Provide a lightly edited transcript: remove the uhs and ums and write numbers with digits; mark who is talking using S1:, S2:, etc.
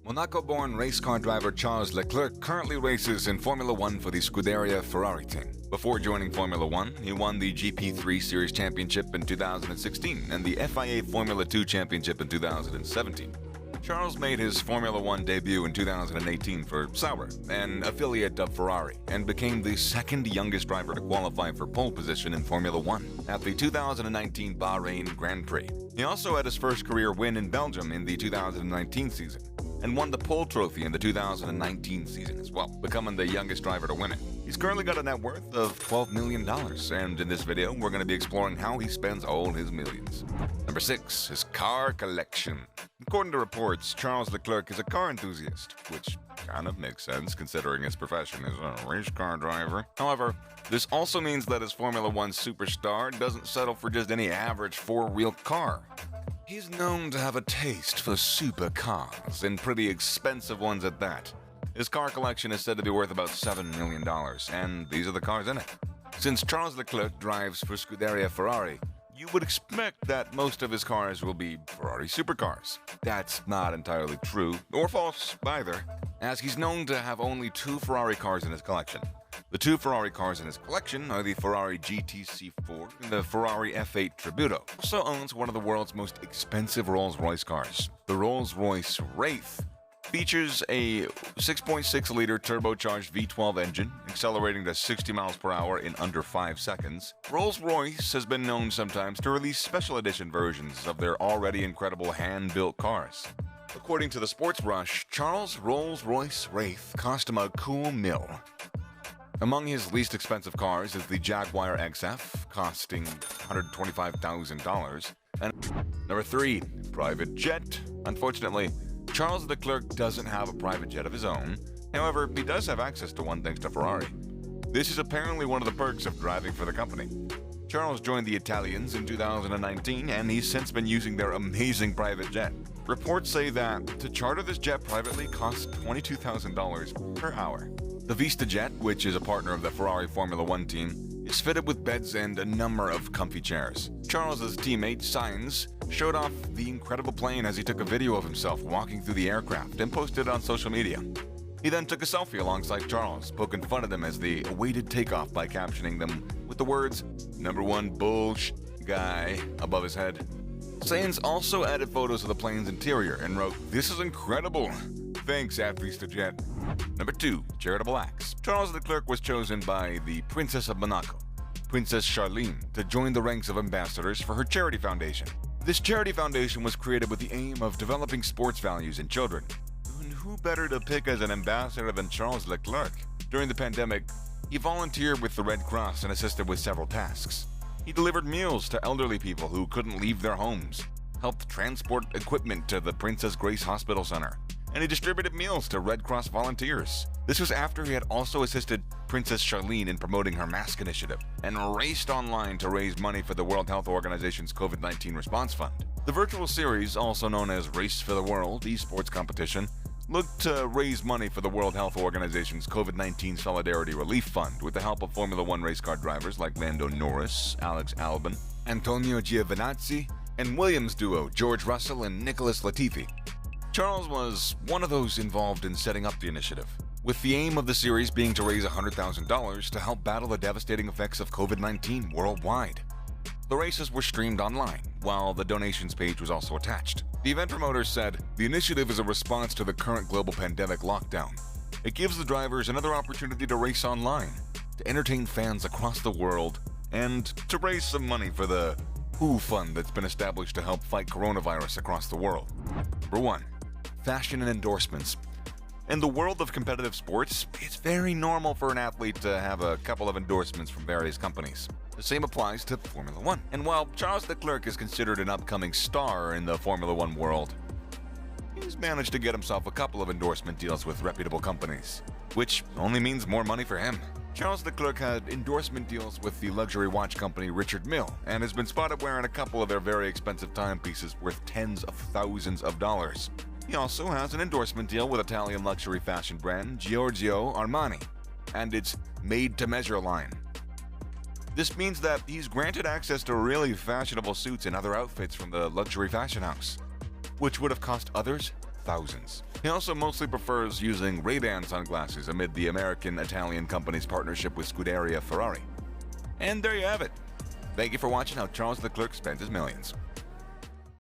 S1: Monaco-born race car driver Charles Leclerc currently races in Formula One for the Scuderia Ferrari team. Before joining Formula One, he won the GP3 Series Championship in 2016 and the FIA Formula 2 Championship in 2017. Charles made his Formula One debut in 2018 for Sauber, an affiliate of Ferrari, and became the second youngest driver to qualify for pole position in Formula One at the 2019 Bahrain Grand Prix. He also had his first career win in Belgium in the 2019 season, and won the pole trophy in the 2019 season as well, becoming the youngest driver to win it. He's currently got a net worth of $12 million, and in this video, we're going to be exploring how he spends all his millions. Number 6. His car collection. According to reports, Charles Leclerc is a car enthusiast, which kind of makes sense considering his profession is a race car driver. However, this also means that his Formula One superstar doesn't settle for just any average four-wheel car. He's known to have a taste for supercars, and pretty expensive ones at that. His car collection is said to be worth about $7 million, and these are the cars in it. Since Charles Leclerc drives for Scuderia Ferrari, you would expect that most of his cars will be Ferrari supercars. That's not entirely true, or false either, as he's known to have only 2 Ferrari cars in his collection. The 2 Ferrari cars in his collection are the Ferrari GTC4 and the Ferrari F8 Tributo. He also owns one of the world's most expensive Rolls-Royce cars. The Rolls-Royce Wraith features a 6.6-liter turbocharged V12 engine, accelerating to 60 miles per hour in under 5 seconds. Rolls-Royce has been known sometimes to release special edition versions of their already incredible hand-built cars. According to the Sports Rush, Charles' Rolls-Royce Wraith cost him a cool $1 million. Among his least expensive cars is the Jaguar XF, costing $125,000. And number 3, private jet. Unfortunately, Charles Leclerc doesn't have a private jet of his own. However, he does have access to one thanks to Ferrari. This is apparently one of the perks of driving for the company. Charles joined the Italians in 2019, and he's since been using their amazing private jet. Reports say that to charter this jet privately costs $22,000 per hour. The Vista Jet, which is a partner of the Ferrari Formula One team, is fitted with beds and a number of comfy chairs. Charles's teammate, Sainz, showed off the incredible plane as he took a video of himself walking through the aircraft and posted it on social media. He then took a selfie alongside Charles, poking fun at them as they awaited takeoff by captioning them with the words, "#1 Bullsh guy," above his head. Sainz also added photos of the plane's interior and wrote, "This is incredible. Thanks, at Vista Jet." Number 2, charitable acts. Charles Leclerc was chosen by the Princess of Monaco, Princess Charlene, to join the ranks of ambassadors for her charity foundation. This charity foundation was created with the aim of developing sports values in children. And who better to pick as an ambassador than Charles Leclerc? During the pandemic, he volunteered with the Red Cross and assisted with several tasks. He delivered meals to elderly people who couldn't leave their homes, helped transport equipment to the Princess Grace Hospital Center, and he distributed meals to Red Cross volunteers. This was after he had also assisted Princess Charlene in promoting her mask initiative and raced online to raise money for the World Health Organization's COVID-19 response fund. The virtual series, also known as Race for the World esports competition, looked to raise money for the World Health Organization's COVID-19 Solidarity Relief Fund with the help of Formula One race car drivers like Lando Norris, Alex Albon, Antonio Giovinazzi, and Williams duo George Russell and Nicholas Latifi. Charles was one of those involved in setting up the initiative, with the aim of the series being to raise $100,000 to help battle the devastating effects of COVID-19 worldwide. The races were streamed online, while the donations page was also attached. The event promoters said, "The initiative is a response to the current global pandemic lockdown. It gives the drivers another opportunity to race online, to entertain fans across the world, and to raise some money for the WHO Fund that's been established to help fight coronavirus across the world." Number 1. Fashion and endorsements. In the world of competitive sports, it's very normal for an athlete to have a couple of endorsements from various companies. The same applies to Formula One. And while Charles Leclerc is considered an upcoming star in the Formula One world, he's managed to get himself a couple of endorsement deals with reputable companies, which only means more money for him. Charles Leclerc had endorsement deals with the luxury watch company Richard Mille and has been spotted wearing a couple of their very expensive timepieces worth tens of thousands of dollars. He also has an endorsement deal with Italian luxury fashion brand Giorgio Armani and its made-to-measure line. This means that he's granted access to really fashionable suits and other outfits from the luxury fashion house, which would have cost others thousands. He also mostly prefers using Ray-Ban sunglasses amid the American-Italian company's partnership with Scuderia Ferrari. And there you have it. Thank you for watching how Charles Leclerc spends his millions.